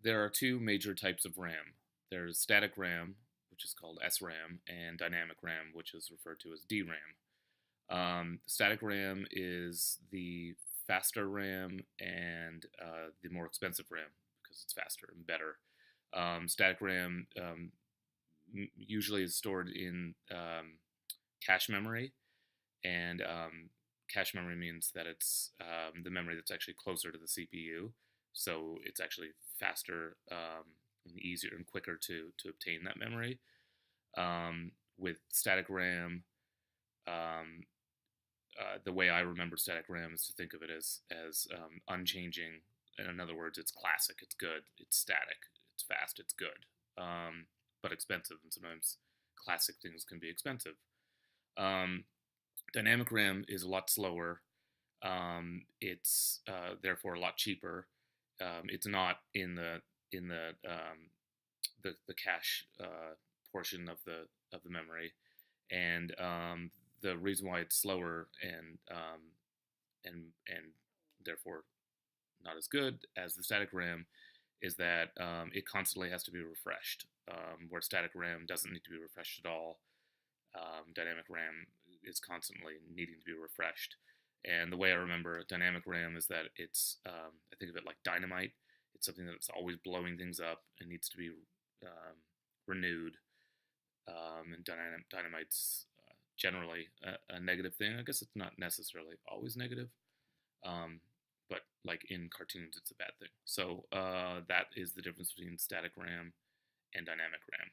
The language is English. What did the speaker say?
There are two major types of RAM. There's static RAM, which is called SRAM, and dynamic RAM, which is referred to as DRAM. Static RAM is the faster RAM and the more expensive RAM because it's faster and better. Static RAM usually is stored in cache memory, and cache memory means that it's the memory that's actually closer to the CPU, so it's actually faster and easier and quicker to obtain that memory. With static RAM, um, the way I remember static RAM is to think of it as unchanging. In other words, it's classic, it's good, it's static, it's fast, it's good, but expensive, and sometimes classic things can be expensive. Um, Dynamic RAM is a lot slower. It's therefore a lot cheaper. It's not in the cache portion of the memory, and the reason why it's slower and therefore not as good as the static RAM is that it constantly has to be refreshed, where static RAM doesn't need to be refreshed at all. Dynamic RAM is constantly needing to be refreshed. And the way I remember dynamic RAM is that I think of it like dynamite. It's something that's always blowing things up and needs to be renewed. And dynamite's generally a negative thing. I guess it's not necessarily always negative, but like in cartoons, it's a bad thing. So that is the difference between static RAM and dynamic RAM.